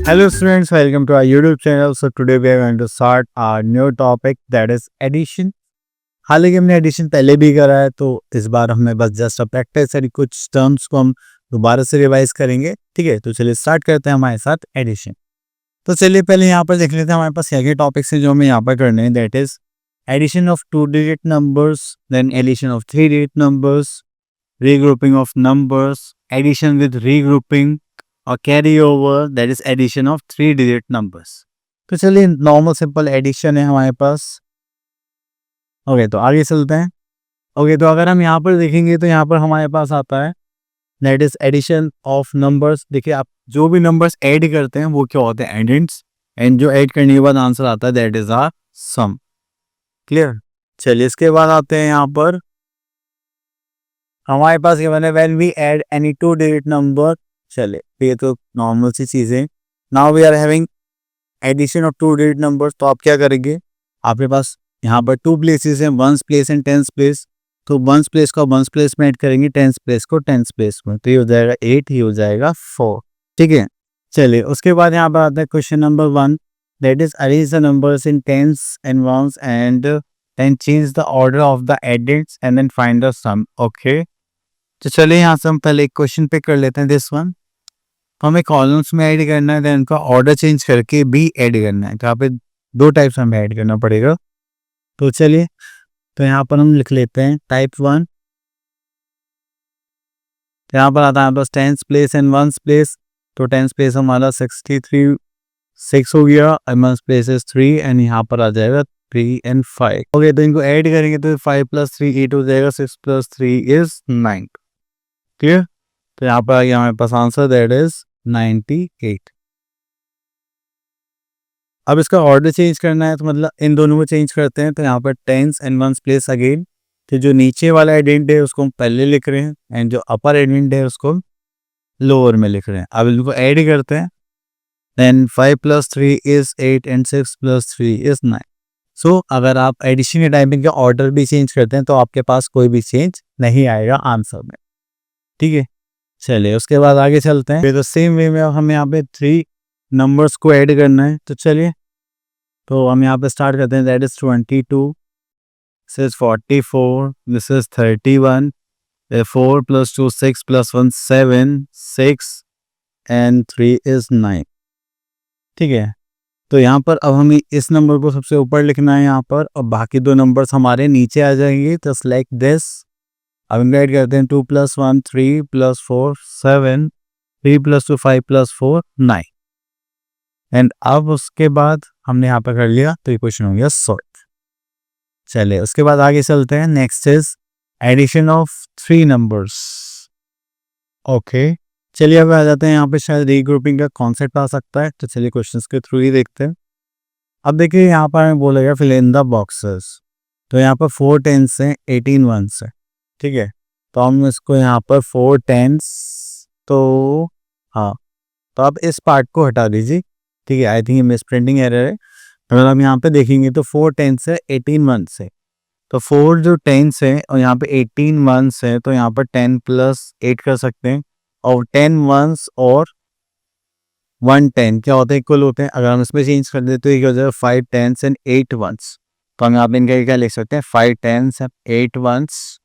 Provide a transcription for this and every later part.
Hello students, welcome to our YouTube channel. So today we are going to start our new topic that is addition. हालांकि हमने addition पहले भी करा है तो इस बार हमें बस जस्ट प्रैक्टिस है, कुछ टर्म्स को हम दोबारा से रिवाइज करेंगे। ठीक है, तो चलिए स्टार्ट करते हैं हमारे साथ एडिशन। तो चलिए पहले यहाँ पर देख लेते हैं हमारे पास क्या क्या टॉपिक्स हैं जो हमें यहाँ पर करने हैं। That is addition of 2 digit numbers, then addition of 3 digit numbers, regrouping of numbers, addition with regrouping और carry over, that is addition of 3 digit numbers. तो चलिए नॉर्मल सिंपल एडिशन है हमारे पास। ओके, तो आगे चलते हैं। ओके, तो अगर हम यहाँ पर देखेंगे तो यहाँ पर हमारे पास आता है that is addition of numbers. देखिए, आप जो भी नंबर्स ऐड करते हैं वो क्या होते हैं, एडेंट्स, एंड जो ऐड करने के बाद आंसर आता है that is are sum. Clear. चलिए इसके बाद आते हैं यहाँ पर हमारे पास ये बने when we add any 2 digit number. चलिए ये तो नॉर्मल सी चीजें। Now we are having addition of 2 digit numbers. तो आप क्या करेंगे, आपके पास यहाँ पर 2 प्लेसेस हैं, ones place and tens place. तो वंस प्लेस को वंस प्लेस में ऐड करेंगे, टेंस प्लेस को टेंस प्लेस में। तो ये हो जाएगा 8, ये हो जाएगा 4। ठीक है। चलिए उसके बाद यहाँ पर आता है question number 1, that is arrange the numbers in tens and ones and then change the order of the addends and then find the sum. Okay, तो चलिए यहाँ से हम पहले एक क्वेश्चन पे कर लेते हैं दिस वन। तो हमें कॉलम्स में ऐड करना है, देन उनका ऑर्डर चेंज करके भी ऐड करना है। तो यहाँ पे 2 टाइप्स हमें ऐड करना पड़ेगा। तो चलिए, तो यहाँ पर हम लिख लेते हैं टाइप 1। तो यहाँ पर आता है बस tens place and ones place. तो टेंस प्लेस हमारा 63 6 हो गया, वंस प्लेस इज 3 एंड यहाँ पर आ जाएगा 3 एंड 5। ओके, तो इनको ऐड करेंगे तो 5 + 3 8 हो जाएगा, 6 + 3 इज 9। क्लियर। तो यहाँ पर आ गया हमारे पास आंसर दैट इज 98। अब इसका ऑर्डर चेंज करना है तो मतलब इन दोनों को चेंज करते हैं। तो यहाँ पर tens and ones place again. तो जो नीचे वाला एडेंट है उसको हम पहले लिख रहे हैं एंड जो अपर एडेंट है उसको हम लोअर में लिख रहे हैं। अब इनको ऐड करते हैं, देन 5 + 3 इज 8 एंड 6 + 3 इज 9। सो अगर आप एडिशन के टाइमिंग का ऑर्डर भी चेंज करते हैं तो आपके पास कोई भी चेंज नहीं आएगा आंसर में। ठीक है। चलिए उसके बाद आगे चलते हैं। तो सेम वे में हमें यहाँ पे 3 नंबर्स को ऐड करना है। तो चलिए, तो हम यहाँ पे स्टार्ट करते हैं that is 22, this is 44, this is 31, 4 + 2 6 + 1 7, 6 and 3 is 9। ठीक है। तो यहाँ पर अब हमें इस नंबर को सबसे ऊपर लिखना है यहाँ पर, और बाकी 2 नंबर्स हमारे नीचे आ जाएंगे जस्ट लाइक दिस। अब हम ऐड करते हैं 2 + 1 3 + 4 7, 3 + 2 5 + 4 9। एंड अब उसके बाद हमने यहाँ पर कर लिया तो ये क्वेश्चन हो गया सॉल्व। चलिए उसके बाद आगे चलते हैं। Next is addition of 3 numbers. Okay, चलिए अब आ जाते हैं यहाँ पे, शायद रीग्रुपिंग का कॉन्सेप्ट आ सकता है। तो चलिए क्वेश्चंस के थ्रू ही देखते हैं। अब देखिए यहाँ पर हमें बोलेगा फिल इन द बॉक्सेस। तो यहाँ पर 4 टेंस हैं, 18 वंस है। ठीक है, तो हम इसको यहाँ पर 4 टेंस, तो हाँ, तो आप इस पार्ट को हटा दीजिए। ठीक है, आई थिंक ये मिस प्रिंटिंग एरर है। अगर हम यहाँ पे देखेंगे तो 4 टेंस है, 18 मंथ्स है। तो 4 जो टेंस है और यहाँ पे 18 मंथ्स है, तो यहाँ पर 10 + 8 कर सकते हैं। और 10 मंथ्स और 1 10 क्या होते हैं, इक्वल होते हैं। अगर हम इसमें चेंज कर देते तो ये हो जाएगा 5 टेंस एंड 8 मंथ्स। तो हम यहाँ पे इनका क्या लिख सकते हैं, 5 टेंस एंड 8 मंथ्स।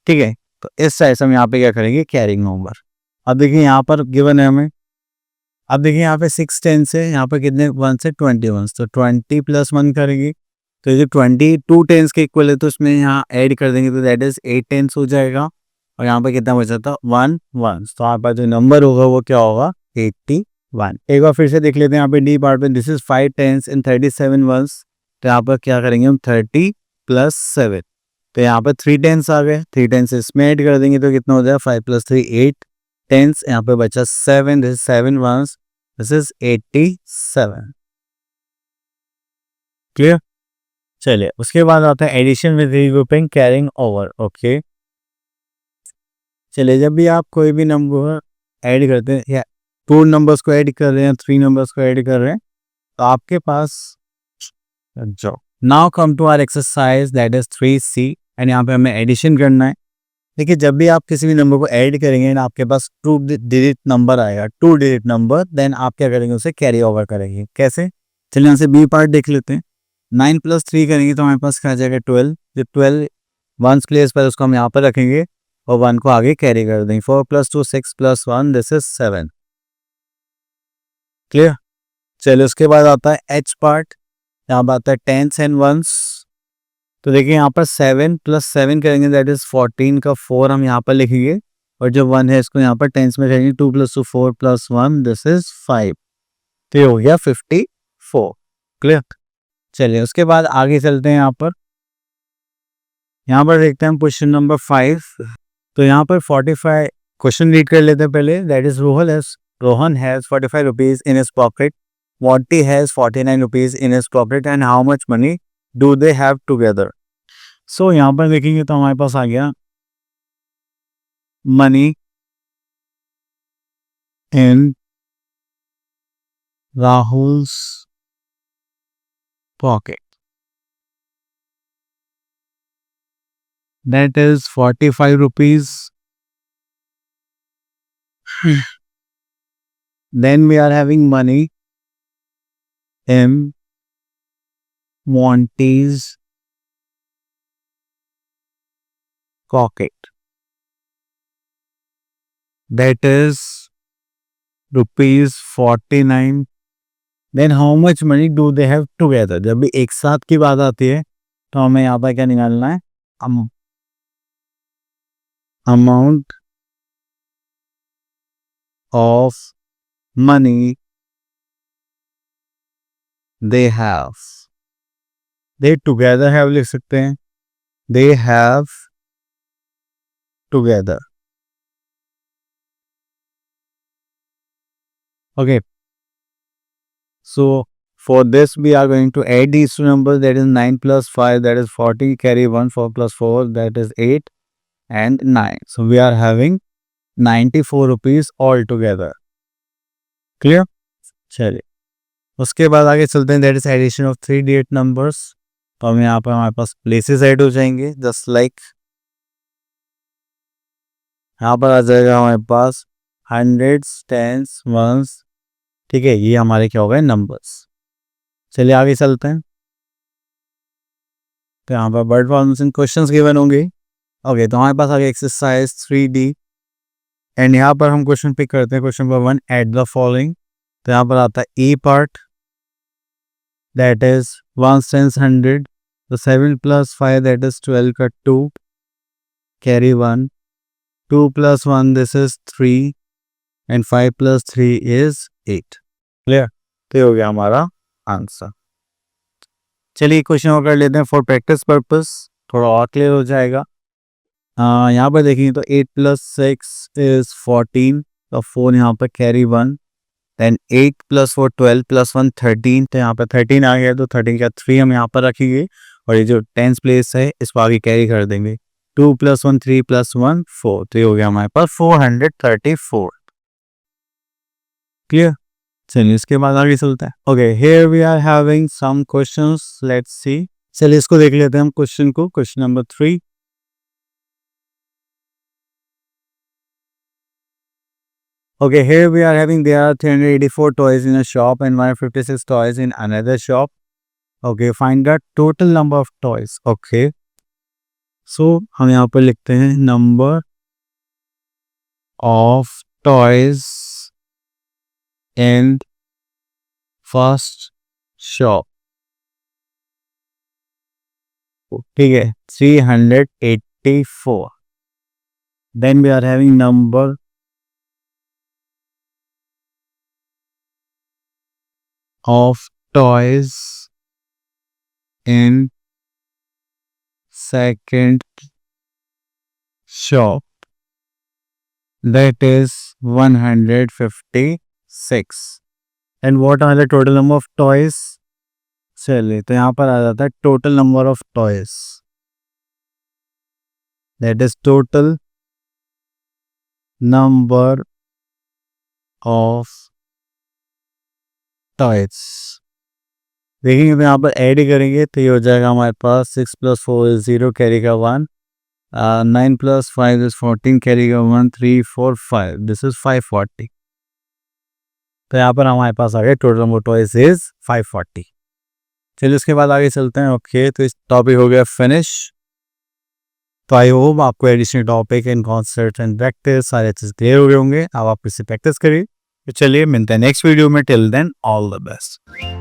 ठीक है, तो इस साइड से हम यहाँ पे क्या करेंगे, कैरिंग ओवर। अब देखिए यहाँ पर गिवन है हमें। अब देखिए यहाँ पे 6 टेंस है, यहाँ पे कितने वंस है, 20 वंस। तो 20 + 1 करेंगे तो ये 22 टेंस के इक्वल है, तो इसमें यहाँ ऐड कर देंगे तो दैट इज 8 टेंस हो जाएगा। और यहाँ पे कितना बचा था, 1 वंस। तो आपका जो नंबर होगा वो क्या होगा, 81। एक बार फिर से देख लेते हैं यहाँ पे डी पार्ट में। This is 5 tens and 37 ones. तो यहाँ पर क्या करेंगे हम, 30 + 7। तो यहाँ पर 3 टेंस आ गए, 3 टेंस इसमें ऐड कर देंगे तो कितना हो जाएगा, 5 + 3 8 टेंस। यहाँ पे बचा 7, this is 7 ones, this is 87। Clear. चलिए उसके बाद आता है addition with regrouping carrying over. Okay, चलिए जब भी आप कोई भी नंबर ऐड करते हैं या 2 नंबर्स को ऐड कर रहे हैं, 3 नंबर्स को ऐड कर रहे हैं, तो आपके पास जो now come to our exercise that is 3C। And यहाँ पे हमें एडिशन करना है। देखिए जब भी आप किसी भी नंबर को ऐड करेंगे ना आपके पास 2 डिजिट नंबर आएगा, 2 डिजिट नंबर, देन आप क्या करेंगे उसे कैरी ओवर करेंगे। कैसे? चलिए यहाँ से बी पार्ट देख लेते हैं। 9 + 3 करेंगे तो हमारे पास क्या आ जाएगा 12। जो 12 वंस प्लेस पर उसको हम यहाँ पर रखेंगे और 1 को आगे कैरी कर देंगे। 4 + 2 6 + 1 दिस इज 7। क्लियर? चलिए उसके बाद आता है एच पार्ट। यहाँ पर आता है टेंस एंड वंस। तो देखिए यहाँ पर 7 + 7 करेंगे दैट इज 14 का 4 हम यहाँ पर लिखेंगे और जो 1 है इसको यहाँ पर टेंस में करेंगे। 2 + 2 4 + 1 दिस इज 5। तो ये हो गया 54। क्लियर? चलिए उसके बाद आगे चलते हैं। यहाँ पर देखते हैं हम क्वेश्चन नंबर 5। तो यहाँ पर 45 क्वेश्चन रीड कर लेते हैं पहले। That is Rohan has 45 rupees in his pocket, Monty has 49 rupees in his pocket and how much money do they have together? So यहाँ पर देखेंगे तो हमारे पास आ गया money in Rahul's pocket, that is 45 rupees. Then we are having money in Monty's pocket, that is rupees 49. Then how much money do they have together? जब भी एक साथ की बात आती है तो हमें यहाँ पर क्या निकालना है? Amount of money they have, they together have लिख सकते हैं, they have together. Okay, so for this we are going to add these two numbers, that is 9 + 5 that is 40, carry 1, 4 + 4 that is 8 and 9. So we are having 94 rupees all together. Clear? चलिए उसके बाद आगे चलते हैं। That is addition of 3 digit numbers. तो हम यहाँ पर हमारे पास प्लेसेस ऐड हो जाएंगे जस्ट लाइक यहाँ पर आ जाएगा हमारे पास हंड्रेड्स, टेंस, वंस। ठीक है, ये हमारे क्या हो गए नंबर्स। चलिए आगे चलते हैं। तो यहाँ पर वर्ड फॉर्मेशन क्वेश्चंस गिवन होंगे। ओके, तो हमारे पास आगे एक्सरसाइज 3D एंड यहाँ पर हम क्वेश्चन पिक करते हैं। Question number 1, add the following. तो यहाँ पर आता है ए पार्ट, दैट इज 1 × 100। तो 7 + 5 दैट इज 12 का 2, carry 1, 2 + 1 this is 3 and 5 + 3 is 8। Clear? तो ये हो गया हमारा आंसर। चलिए क्वेश्चन और कर लेते हैं फॉर प्रैक्टिस पर्पस, थोड़ा और क्लियर हो जाएगा। यहाँ पर देखेंगे तो 8 + 6 इज 14 तो 4 यहाँ पर कैरी 1, देन 8 + 4 12 + 1 13। तो यहाँ पर 13 आ गया तो 13 का 3 हम यहाँ पर रखेंगे और ये जो टेंस प्लेस है इसको आगे कैरी कर देंगे। 2 + 1 3 + 1 4। तो ये हो गया हमारे पास 434। क्लियर? चलिए इसके बाद आगे चलता है। Okay, here we are having some questions, let's see. चलिए इसको देख लेते हैं हम क्वेश्चन को। Question number 3। Okay, here we are having there are 384 toys in a shop and 156 toys in another shop. Okay, find the total number of toys. Okay, so हम यहाँ पर लिखते हैं number of toys in first shop. ठीक है, 384. Then we are having number of toys in second shop, that is 156. And what are the total number of toys? चलिए तो यहाँ पर आ जाता है total number of toys, that is total number of toys. देखेंगे तो यहाँ पर ऐड करेंगे तो ये हो जाएगा हमारे पास 6 + 4 is 0, कैरी का 1, 9 + 5 is 14, कैरी का 1 3 4 5, दिस इज 540। तो यहाँ पर हमारे पास आ गया total number of toys is 540। चलिए उसके बाद आगे चलते हैं। ओके, तो इस टॉपिक हो गया फिनिश। तो आई होप आपको additional topic and concept and practice सारे चीज़ क्लियर हो गए होंगे। अब आप इससे प्रैक्टिस करिए। तो चलिए मिलते हैं नेक्स्ट वीडियो में। Till then all the best.